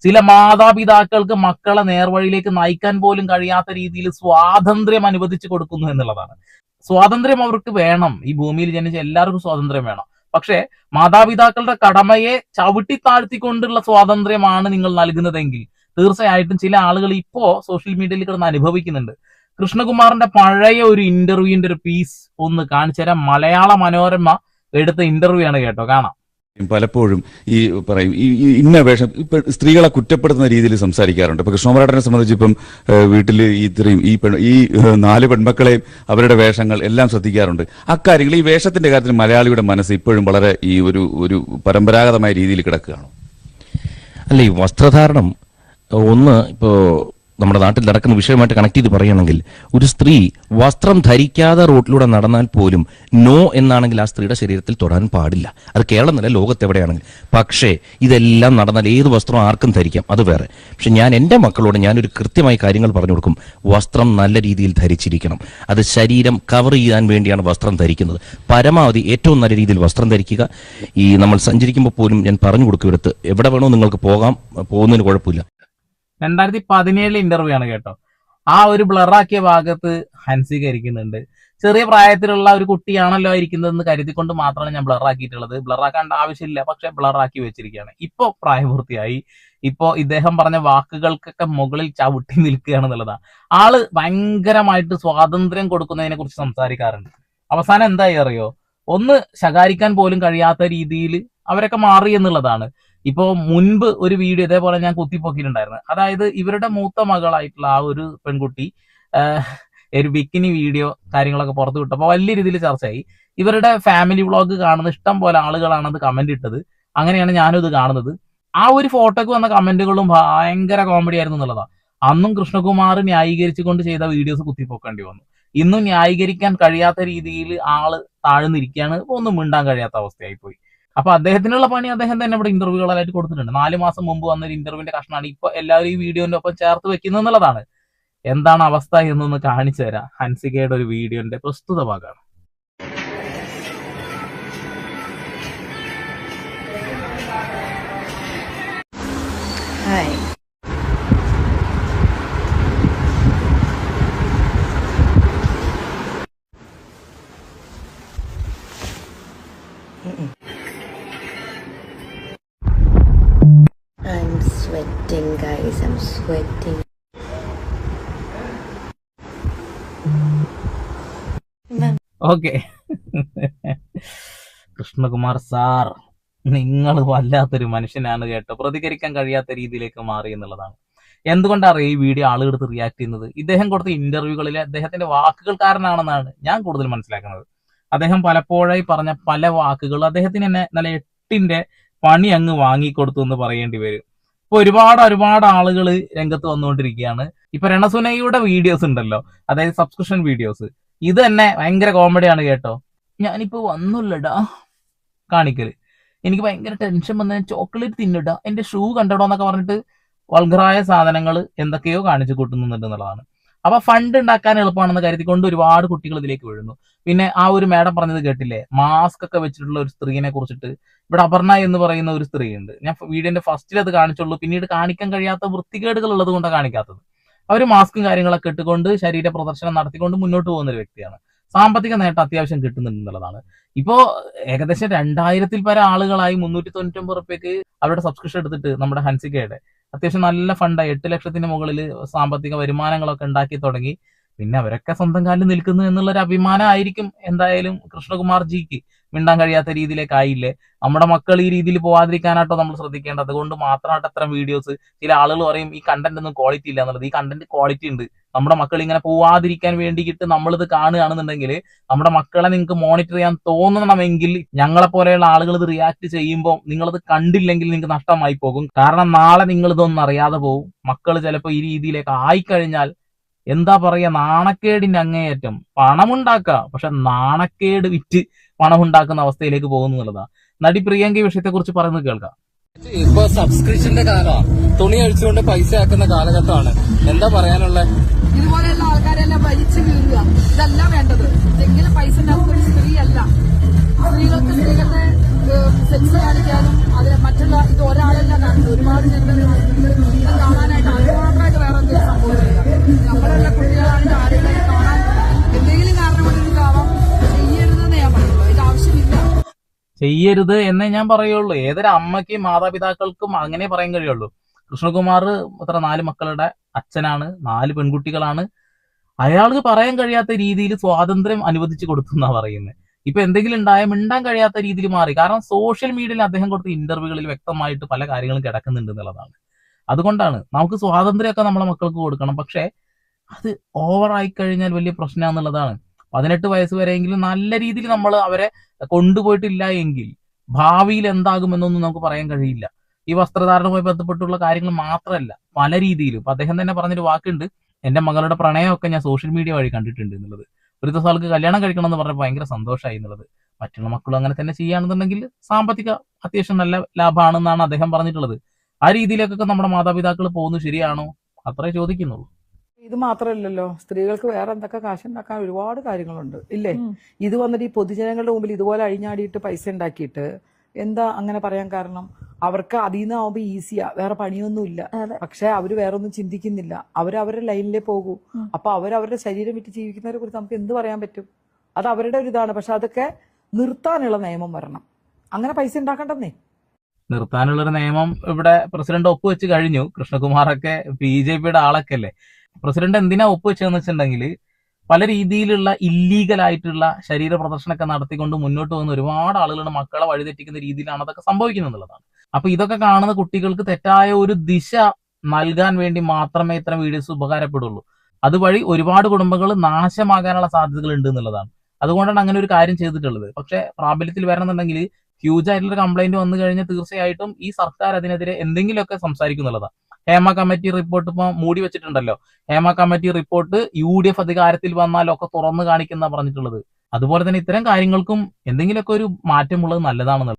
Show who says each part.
Speaker 1: ചില മാതാപിതാക്കൾക്ക് മക്കളെ നേർവഴിയിലേക്ക് നയിക്കാൻ പോലും കഴിയാത്ത രീതിയിൽ സ്വാതന്ത്ര്യം അനുവദിച്ചു കൊടുക്കുന്നു എന്നുള്ളതാണ്. സ്വാതന്ത്ര്യം അവർക്ക് വേണം. ഈ ഭൂമിയിൽ ജനിച്ച എല്ലാവർക്കും സ്വാതന്ത്ര്യം വേണം. പക്ഷേ മാതാപിതാക്കളുടെ കടമയെ ചവിട്ടി താഴ്ത്തിക്കൊണ്ടുള്ള സ്വാതന്ത്ര്യമാണ് നിങ്ങൾ നൽകുന്നതെങ്കിൽ തീർച്ചയായിട്ടും ചില ആളുകൾ ഇപ്പോ സോഷ്യൽ മീഡിയയിൽ കിടന്ന് അനുഭവിക്കുന്നുണ്ട്. കൃഷ്ണകുമാറിന്റെ പഴയ ഒരു ഇന്റർവ്യൂവിന്റെ ഒരു പീസ് ഒന്ന് കാണിച്ചു തരാം. മലയാള മനോരമ എടുത്ത ഇന്റർവ്യൂ ആണ് കേട്ടോ, കാണാം.
Speaker 2: പലപ്പോഴും ഈ പറയും ഈ ഇന്ന വേഷം ഇപ്പൊ സ്ത്രീകളെ കുറ്റപ്പെടുത്തുന്ന രീതിയിൽ സംസാരിക്കാറുണ്ട്. ഇപ്പൊ കൃഷ്ണകുമാരേട്ടനെ സംബന്ധിച്ച് ഇപ്പം വീട്ടിൽ ഇത്രയും ഈ 4 പെൺമക്കളെയും അവരുടെ വേഷങ്ങൾ എല്ലാം ശ്രദ്ധിക്കാറുണ്ട്. അക്കാര്യങ്ങൾ ഈ വേഷത്തിന്റെ കാര്യത്തിൽ മലയാളിയുടെ മനസ്സ് ഇപ്പോഴും വളരെ ഈ ഒരു പരമ്പരാഗതമായ രീതിയിൽ കിടക്കുകയാണ്.
Speaker 3: അല്ല, ഈ വസ്ത്രധാരണം ഒന്ന് ഇപ്പോ നമ്മുടെ നാട്ടിൽ നടക്കുന്ന വിഷയമായിട്ട് കണക്ട് ചെയ്ത് പറയുകയാണെങ്കിൽ, ഒരു സ്ത്രീ വസ്ത്രം ധരിക്കാതെ റോഡിലൂടെ നടന്നാൽ പോലും നോ എന്നാണെങ്കിൽ ആ സ്ത്രീയുടെ ശരീരത്തിൽ തൊടാൻ പാടില്ല. അത് കേരളത്തിലല്ല, ലോകത്തെവിടെയാണെങ്കിൽ. പക്ഷേ ഇതെല്ലാം നടന്നാൽ ഏത് വസ്ത്രം ആർക്കും ധരിക്കാം, അത് വേറെ. പക്ഷെ ഞാൻ എൻ്റെ മക്കളോട് ഞാനൊരു കൃത്യമായി കാര്യങ്ങൾ പറഞ്ഞു കൊടുക്കും. വസ്ത്രം നല്ല രീതിയിൽ ധരിച്ചിരിക്കണം. അത് ശരീരം കവർ ചെയ്യാൻ വേണ്ടിയാണ് വസ്ത്രം ധരിക്കുന്നത്. പരമാവധി ഏറ്റവും നല്ല രീതിയിൽ വസ്ത്രം ധരിക്കുക. ഈ നമ്മൾ സഞ്ചരിക്കുമ്പോൾ പോലും ഞാൻ പറഞ്ഞു കൊടുക്കും, എടുത്ത് എവിടെ വേണോ നിങ്ങൾക്ക് പോകാം, പോകുന്നതിന് കുഴപ്പമില്ല.
Speaker 1: 2017 ഇന്റർവ്യൂ ആണ് കേട്ടോ. ആ ഒരു ബ്ലറാക്കിയ ഭാഗത്ത് ഹൻസിക ഇരിക്കുന്നുണ്ട്. ചെറിയ പ്രായത്തിലുള്ള ഒരു കുട്ടിയാണല്ലോ ഇരിക്കുന്നതെന്ന് കരുതിക്കൊണ്ട് മാത്രമാണ് ഞാൻ ബ്ലറാക്കിയിട്ടുള്ളത്. ബ്ലറാക്കേണ്ട ആവശ്യമില്ല, പക്ഷെ ബ്ലറാക്കി വെച്ചിരിക്കുകയാണ്. ഇപ്പോ പ്രായപൂർത്തിയായി. ഇപ്പോ ഇദ്ദേഹം പറഞ്ഞ വാക്കുകൾക്കൊക്കെ മുകളിൽ ചവിട്ടി നിൽക്കുകയാണെന്നുള്ളതാണ്. ആള് ഭയങ്കരമായിട്ട് സ്വാതന്ത്ര്യം കൊടുക്കുന്നതിനെ കുറിച്ച് സംസാരിക്കാറുണ്ട്. അവസാനം എന്തായി അറിയോ? ഒന്ന് ശകാരിക്കാൻ പോലും കഴിയാത്ത രീതിയിൽ അവരൊക്കെ മാറി എന്നുള്ളതാണ്. ഇപ്പോ മുൻപ് ഒരു വീഡിയോ ഇതേപോലെ ഞാൻ കുത്തിപ്പോക്കിയിട്ടുണ്ടായിരുന്നു. അതായത് ഇവരുടെ മൂത്ത മകളായിട്ടുള്ള ആ ഒരു പെൺകുട്ടി ഒരു ബിക്കിനി വീഡിയോ കാര്യങ്ങളൊക്കെ പുറത്തു വിട്ടപ്പോൾ വലിയ രീതിയിൽ ചർച്ചയായി. ഇവരുടെ ഫാമിലി വ്ളോഗ് കാണുന്ന ഇഷ്ടം പോലെ ആളുകളാണ് അത് കമന്റ് ഇട്ടത്. അങ്ങനെയാണ് ഞാനും ഇത് കാണുന്നത്. ആ ഒരു ഫോട്ടോക്ക് വന്ന കമന്റുകളും ഭയങ്കര കോമഡി ആയിരുന്നു എന്നുള്ളതാണ്. അന്നും കൃഷ്ണകുമാർ ന്യായീകരിച്ചുകൊണ്ട് ചെയ്ത വീഡിയോസ് കുത്തിപ്പോക്കേണ്ടി വന്നു. ഇന്നും ന്യായീകരിക്കാൻ കഴിയാത്ത രീതിയിൽ ആള് താഴ്ന്നിരിക്കുകയാണ്. ഒന്നും മിണ്ടാൻ കഴിയാത്ത അവസ്ഥയായി പോയി. അപ്പൊ അദ്ദേഹത്തിനുള്ള പണി അദ്ദേഹം തന്നെ ഇവിടെ ഇന്റർവ്യൂകളായിട്ട് കൊടുത്തിട്ടുണ്ട്. 4 മാസം മുമ്പ് വന്നൊരു ഇന്റർവ്യൂവിന്റെ കഷ്ണമാണ് ഇപ്പൊ എല്ലാവരും ഈ വീഡിയോന്റെ ഒപ്പം ചേർത്ത് വെക്കുന്നത് എന്നുള്ളതാണ്. എന്താണ് അവസ്ഥ എന്നൊന്ന് കാണിച്ചു തരാം. ഹൻസികയുടെ ഒരു വീഡിയോന്റെ പ്രസ്തുത ഭാഗമാണ്.
Speaker 4: I'm sweating, guys. I'm sweating.
Speaker 1: Okay, Krishnakumar sir, നിങ്ങൾ വല്ലാത്തൊരു മനുഷ്യനാണ് കേട്ടോ. പ്രതികരിക്കാൻ കഴിയാത്ത രീതിയിലേക്ക് മാറി എന്നുള്ളതാണ്. എന്തുകൊണ്ടറിയാം ഈ വീഡിയോ ആളുകളെടുത്ത് റിയാക്ട് ചെയ്യുന്നത്? ഇദ്ദേഹം കൊടുത്ത ഇന്റർവ്യൂകളിലെ അദ്ദേഹത്തിന്റെ വാക്കുകൾ കാരണമാണെന്നാണ് ഞാൻ കൂടുതൽ മനസ്സിലാക്കുന്നത്. അദ്ദേഹം പലപ്പോഴായി പറഞ്ഞ പല വാക്കുകൾ അദ്ദേഹത്തിന് തന്നെ നല്ല 8ന്റെ പണി അങ്ങ് വാങ്ങിക്കൊടുത്തു എന്ന് പറയേണ്ടി വരും. ഇപ്പൊ ഒരുപാട് ആളുകൾ രംഗത്ത് വന്നുകൊണ്ടിരിക്കുകയാണ്. ഇപ്പൊ രണസുനയുടെ വീഡിയോസ് ഉണ്ടല്ലോ, അതായത് സബ്സ്ക്രിപ്ഷൻ വീഡിയോസ്, ഇത് തന്നെ ഭയങ്കര കോമഡിയാണ് കേട്ടോ. ഞാനിപ്പോ വന്നുള്ളടാ കാണിക്കല്, എനിക്ക് ഭയങ്കര ടെൻഷൻ വന്ന ചോക്ലേറ്റ് തിന്നിടാ, എന്റെ ഷൂ കണ്ടടോ എന്നൊക്കെ പറഞ്ഞിട്ട് വൾഗറായ സാധനങ്ങൾ എന്തൊക്കെയോ കാണിച്ചു കൂട്ടുന്നുണ്ട് എന്നുള്ളതാണ്. അപ്പൊ ഫണ്ട് ഉണ്ടാക്കാൻ എളുപ്പമാണെന്ന് കരുതിക്കൊണ്ട് ഒരുപാട് കുട്ടികൾ ഇതിലേക്ക് വീഴുന്നു. പിന്നെ ആ ഒരു മാഡം പറഞ്ഞത് കേട്ടില്ലേ, മാസ്ക് ഒക്കെ വെച്ചിട്ടുള്ള ഒരു സ്ത്രീനെ കുറിച്ചിട്ട്. ഇവിടെ അപർണ എന്ന് പറയുന്ന ഒരു സ്ത്രീ ഉണ്ട്. ഞാൻ വീഡിയോന്റെ ഫസ്റ്റിൽ അത് കാണിച്ചുള്ളൂ, പിന്നീട് കാണിക്കാൻ കഴിയാത്ത വൃത്തികേടുകൾ ഉള്ളത് കൊണ്ടാണ് കാണിക്കാത്തത്. അവർ മാസ്കും കാര്യങ്ങളൊക്കെ ഇട്ടുകൊണ്ട് ശരീര പ്രദർശനം നടത്തിക്കൊണ്ട് മുന്നോട്ട് പോകുന്ന ഒരു വ്യക്തിയാണ്. സാമ്പത്തിക നേട്ടം അത്യാവശ്യം കിട്ടുന്നുണ്ട് എന്നുള്ളതാണ്. ഇപ്പോ ഏകദേശം 2000-ൽ പരം ആളുകളായി 399 റുപ്യക്ക് അവരുടെ സബ്സ്ക്രിപ്ഷൻ എടുത്തിട്ട് നമ്മുടെ ഹൻസികയുടെ അത്യാവശ്യം നല്ല ഫണ്ടായി 8 ലക്ഷത്തിന് മുകളിൽ സാമ്പത്തിക വരുമാനങ്ങളൊക്കെ ഉണ്ടാക്കി തുടങ്ങി. പിന്നെ അവരൊക്കെ സ്വന്തം കാലിൽ നിൽക്കുന്നു എന്നുള്ളൊരു അഭിമാനം ആയിരിക്കും എന്തായാലും കൃഷ്ണകുമാർ ജിക്ക്. മിണ്ടാൻ കഴിയാത്ത രീതിയിലേക്ക് ആയില്ലേ. നമ്മുടെ മക്കൾ ഈ രീതിയിൽ പോവാതിരിക്കാനാട്ടോ നമ്മൾ ശ്രദ്ധിക്കേണ്ടത്. അതുകൊണ്ട് മാത്രമായിട്ട് അത്തരം വീഡിയോസ്. ചില ആളുകൾ പറയും ഈ കണ്ടന്റ് ഒന്നും ക്വാളിറ്റി ഇല്ല എന്നുള്ളത്. ഈ കണ്ടന്റ് ക്വാളിറ്റി ഉണ്ട്. നമ്മുടെ മക്കൾ ഇങ്ങനെ പോവാതിരിക്കാൻ വേണ്ടിയിട്ട് നമ്മളിത് കാണുകയാണെന്നുണ്ടെങ്കിൽ, നമ്മുടെ മക്കളെ നിങ്ങൾക്ക് മോണിറ്റർ ചെയ്യാൻ തോന്നണമെങ്കിൽ ഞങ്ങളെ പോലെയുള്ള ആളുകൾ ഇത് റിയാക്ട് ചെയ്യുമ്പോൾ നിങ്ങളത് കണ്ടില്ലെങ്കിൽ നിങ്ങൾക്ക് നഷ്ടമായി പോകും. കാരണം നാളെ നിങ്ങൾ ഇതൊന്നും അറിയാതെ പോകും. മക്കൾ ചിലപ്പോൾ ഈ രീതിയിലേക്ക് ആയിക്കഴിഞ്ഞാൽ എന്താ പറയാ, നാണക്കേടിന്റെ അങ്ങേയറ്റം. പണമുണ്ടാക്കുക, പക്ഷെ നാണക്കേട് വിറ്റ് പണമുണ്ടാക്കുന്ന അവസ്ഥയിലേക്ക് പോകുന്നു എന്നുള്ളതാണ്. നടി പ്രിയങ്ക ഈ വിഷയത്തെ കുറിച്ച് പറയുന്നത് കേൾക്കാം.
Speaker 5: ഇപ്പൊ സബ്സ്ക്രിപ്ഷന്റെ കാലമാണ്, തുണി അഴിച്ചുകൊണ്ട് പൈസ ആക്കുന്ന കാലഘട്ടമാണ്. എന്താ പറയാനുള്ളത്?
Speaker 6: ഇതുപോലെയുള്ള ആൾക്കാരെല്ലാം വലിച്ചു വീഴുക, ഇതല്ല വേണ്ടത്. എങ്കിലും പൈസ ഉണ്ടാക്കുന്ന ഒരു സ്ത്രീയല്ല. സ്ത്രീകളുടെ സെക്സ് കാണിക്കാനും അതിന് മറ്റുള്ള ഇത് ഒരാളല്ല കാണുന്നത്, ഒരുപാട് ജനങ്ങൾ ഇത് കാണാനായിട്ട് അതിമാത്രമായിട്ട് വേറെ എന്തെങ്കിലും സംഭവിച്ചില്ല. നമ്മളെല്ലാം കുട്ടികളാണെങ്കിൽ ആരെങ്കിലും കാണാൻ എന്തെങ്കിലും കാരണം കൊണ്ടിട്ടാവാം ചെയ്യരുതെന്ന് ഞാൻ പറയുള്ളൂ. ഇത് ആവശ്യമില്ല.
Speaker 1: ചെയ്യരുത് എന്നേ ഞാൻ പറയുള്ളൂ. ഏതൊരു അമ്മയ്ക്കും മാതാപിതാക്കൾക്കും അങ്ങനെ പറയാൻ കഴിയുള്ളൂ. കൃഷ്ണകുമാർ 4 മക്കളുടെ അച്ഛനാണ്, 4 പെൺകുട്ടികളാണ്. അയാൾക്ക് പറയാൻ കഴിയാത്ത രീതിയിൽ സ്വാതന്ത്ര്യം അനുവദിച്ചു കൊടുത്തു എന്നാ പറയുന്നത്. ഇപ്പൊ എന്തെങ്കിലും മിണ്ടാൻ കഴിയാത്ത രീതിയിൽ മാറി. കാരണം സോഷ്യൽ മീഡിയയിൽ അദ്ദേഹം കൊടുത്ത ഇന്റർവ്യൂകളിൽ വ്യക്തമായിട്ട് പല കാര്യങ്ങളും കിടക്കുന്നുണ്ട് എന്നുള്ളതാണ്. അതുകൊണ്ടാണ് നമുക്ക് സ്വാതന്ത്ര്യമൊക്കെ നമ്മളെ മക്കൾക്ക് കൊടുക്കണം, പക്ഷെ അത് ഓവറായി കഴിഞ്ഞാൽ വലിയ പ്രശ്നമാണെന്നുള്ളതാണ്. 18 വയസ്സ് വരെയെങ്കിലും നല്ല രീതിയിൽ നമ്മൾ അവരെ കൊണ്ടുപോയിട്ടില്ല എങ്കിൽ ഭാവിയിൽ എന്താകുമെന്നൊന്നും നമുക്ക് പറയാൻ കഴിയില്ല. ഈ വസ്ത്രധാരണവുമായി ബന്ധപ്പെട്ടുള്ള കാര്യങ്ങൾ മാത്രമല്ല, പല രീതിയിലും. ഇപ്പൊ അദ്ദേഹം തന്നെ പറഞ്ഞൊരു വാക്കുണ്ട്, എന്റെ മകളുടെ പ്രണയമൊക്കെ ഞാൻ സോഷ്യൽ മീഡിയ വഴി കണ്ടിട്ടുണ്ട് എന്നുള്ളത്. ഒരു ദിവസം ആൾക്ക് കല്യാണം കഴിക്കണം എന്ന് പറഞ്ഞപ്പോൾ ഭയങ്കര സന്തോഷമായി എന്നുള്ളത്. മറ്റുള്ള മക്കളും അങ്ങനെ തന്നെ ചെയ്യുകയാണെന്നുണ്ടെങ്കിൽ സാമ്പത്തിക അത്യാവശ്യം നല്ല ലാഭമാണെന്നാണ് അദ്ദേഹം പറഞ്ഞിട്ടുള്ളത്. ആ രീതിയിലേക്കൊക്കെ നമ്മുടെ മാതാപിതാക്കൾ പോകുന്നത് ശരിയാണോ? അത്രേ ചോദിക്കുന്നുള്ളൂ.
Speaker 7: ഇത് മാത്രമല്ലല്ലോ, സ്ത്രീകൾക്ക് വേറെ എന്തൊക്കെ കാശുണ്ടാക്കാൻ ഒരുപാട് കാര്യങ്ങളുണ്ട് ഇല്ലേ? ഇത് വന്നിട്ട് ഈ പൊതുജനങ്ങളുടെ മുമ്പിൽ ഇതുപോലെ അഴിഞ്ഞാടിയിട്ട് പൈസ ഉണ്ടാക്കിയിട്ട് എന്താ അങ്ങനെ പറയാൻ കാരണം? അവർക്ക് അതിൽ നിന്നാവുമ്പോ ഈസിയാ, വേറെ പണിയൊന്നുമില്ല. പക്ഷെ അവര് വേറെ ഒന്നും ചിന്തിക്കുന്നില്ല, അവരവരുടെ ലൈനിലേ പോകൂ. അപ്പൊ അവരവരുടെ ശരീരം വിറ്റ് ജീവിക്കുന്നവരെ കുറിച്ച് നമുക്ക് എന്ത് പറയാൻ പറ്റും? അത് അവരുടെ ഒരു ഇതാണ്. പക്ഷെ അതൊക്കെ നിർത്താനുള്ള നിയമം വരണം. അങ്ങനെ പൈസ ഉണ്ടാക്കണ്ടെന്നേ.
Speaker 1: നിർത്താനുള്ളൊരു നിയമം ഇവിടെ പ്രസിഡന്റ് ഒപ്പുവെച്ച് കഴിഞ്ഞു. കൃഷ്ണകുമാറൊക്കെ BJPയുടെ ആളൊക്കെ അല്ലേ. പ്രസിഡന്റ് എന്തിനാ ഒപ്പുവെച്ചതെന്ന് വെച്ചിട്ടുണ്ടെങ്കിൽ പല രീതിയിലുള്ള ഇല്ലീഗൽ ആയിട്ടുള്ള ശരീര പ്രദർശനമൊക്കെ നടത്തിക്കൊണ്ട് മുന്നോട്ട് പോകുന്ന ഒരുപാട് ആളുകളുടെ മക്കളെ വഴിതെറ്റിക്കുന്ന രീതിയിലാണ് അതൊക്കെ സംഭവിക്കുന്നത് എന്നുള്ളതാണ്. അപ്പൊ ഇതൊക്കെ കാണുന്ന കുട്ടികൾക്ക് തെറ്റായ ഒരു ദിശ നൽകാൻ വേണ്ടി മാത്രമേ ഇത്തരം വീഡിയോസ് ഉപകാരപ്പെടുള്ളൂ. അതുവഴി ഒരുപാട് കുടുംബങ്ങൾ നാശമാകാനുള്ള സാധ്യതകൾ ഉണ്ട് എന്നുള്ളതാണ്. അതുകൊണ്ടാണ് അങ്ങനെ ഒരു കാര്യം ചെയ്തിട്ടുള്ളത്. പക്ഷെ പ്രാബല്യത്തിൽ വരണമെന്നുണ്ടെങ്കിൽ ഹ്യൂജ് ആയിട്ടുള്ള കംപ്ലൈന്റ് വന്നു കഴിഞ്ഞാൽ തീർച്ചയായിട്ടും ഈ സർക്കാർ അതിനെതിരെ എന്തെങ്കിലുമൊക്കെ സംസാരിക്കുന്നുള്ളതാണ്. ഹേമ കമ്മിറ്റി റിപ്പോർട്ട് ഇപ്പൊ മൂടി വെച്ചിട്ടുണ്ടല്ലോ. ഹേമ കമ്മിറ്റി റിപ്പോർട്ട് UDF അധികാരത്തിൽ വന്നാലൊക്കെ തുറന്നു കാണിക്കുന്ന പറഞ്ഞിട്ടുള്ളത്. അതുപോലെ തന്നെ ഇത്തരം കാര്യങ്ങൾക്കും എന്തെങ്കിലുമൊക്കെ ഒരു മാറ്റമുള്ളത് നല്ലതാണെന്നുള്ളത്.